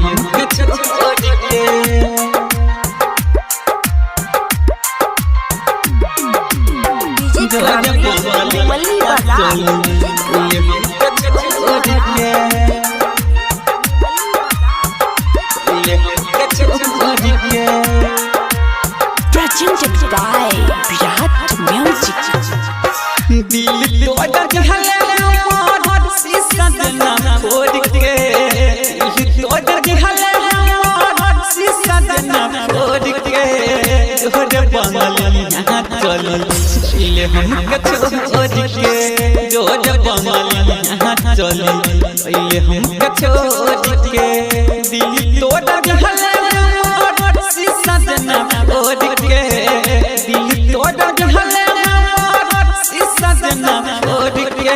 हमके छोड़ के मल्ली बाजार presented by Virat Music. दिल तोड़ दिहले मोर शीशा जना फोड़ के दिल तोड़ दिहले मोर शीशा जना फोड़ के तोड़ बंगलिया चल दिल हमके छोड़ के जोड़ बंगलिया चल दिल हमके छोड़ के दिल तोड़ दिहले मोर शीशा जना फोड़ के दिल तोड़ दिहले सजना छोड़ के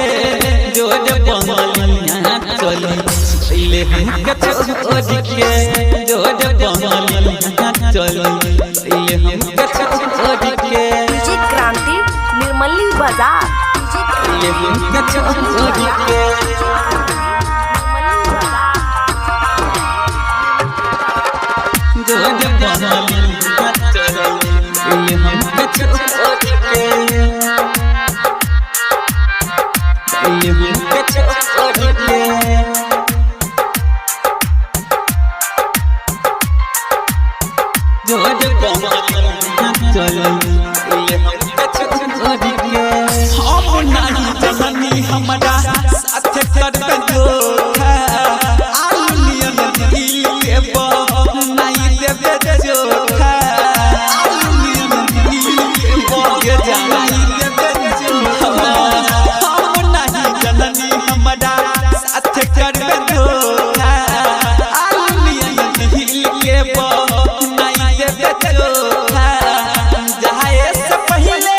जोड़ बंगलिया चल पहले हमके छोड़ के जोड़ बंगलिया चल पहले हमके छोड़ के क्रांति निर्मली बाजार पहले हमके छोड़ के जोड़ बंगलिया चल पहले हमके छोड़ के हमारा साथ कर धोखा आलूनियन दिल के बनाई देबे चोखा आलूनियन दिल के बनाई देबे चोखा हम नहीं जननी हमारा साथ कर धोखा आलूनियन दिल के बनाई देबे चोखा जाए से पहले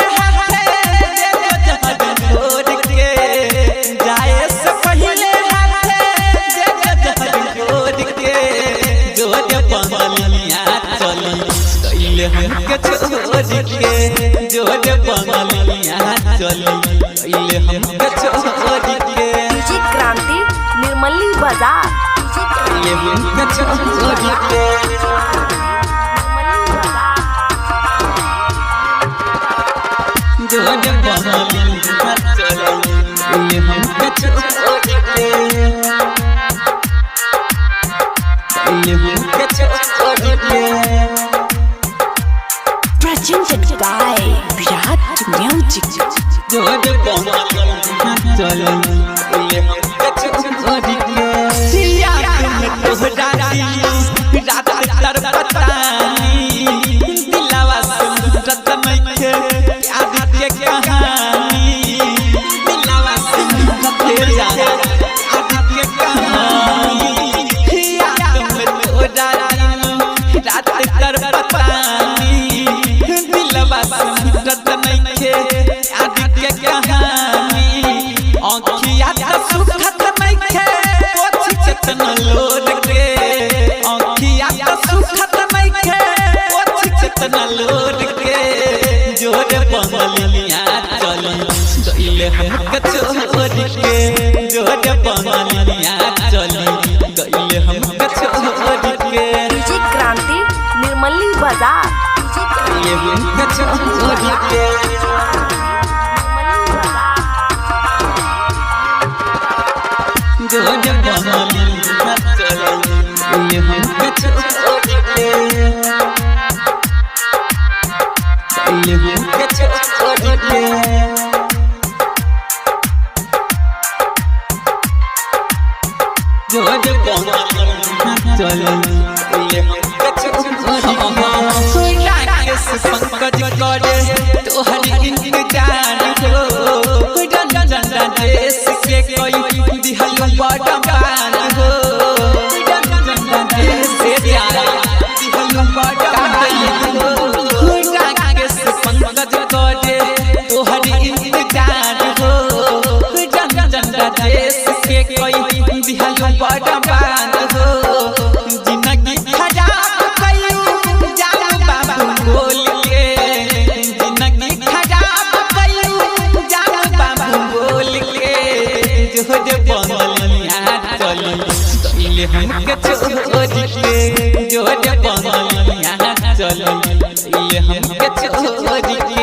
हमके छोड़ के जोड़ बंगलिया चल पहले हमके छोड़ के क्रांति निर्मली बाजार पहले हमके छोड़ के जोड़ बंगलिया चल पहले हमके छोड़ के पहले हमके छोड़ के presented by Virat Music. जोड़ बंगलिया चल पहले हमके छोड़ के याद में तोहरा रात तर पतानी दिलवा से मुझत नइखे याद के कहानी दिलवा से मुझत याद के कहानी याद में तोहरा रात तर पतानी दिलवा से मुझत नइखे याद के कहानी आँखिया त सुखत नइखे पोछ चेतन लोड के आँखिया त सुखत नइखे पोछ चेतन लोड के जोड़ बंगलिया चल गइले हमके छोड़ के जोड़ बंगलिया चल गइले हमके छोड़ के क्रांति निर्मली बाजार पहले हमके छोड़ के जोड़ बंगलिया चल पहले हमके छोड़ के पहले हमके छोड़ के जोड़ बंगलिया चल पहले हमके छोड़ के पंकज करे तोहर इंतजार हो रंजन देश के कोई दिहल बड़ा बान हो रंजन देश से प्यारा दिहल बड़ा बान हो राकेश पंकज करे तोहर इंतजार हो रंजन देश के कोई दिहल बड़ा बान हो जिंदगी खराब कइयो जान बाबू बोल के जिंदगी खराब कइयो जान बाबू बोल के जोड़ बंगलिया चल ये हमके छोड़ के जो जवानिया चली ये हमके छोड़ के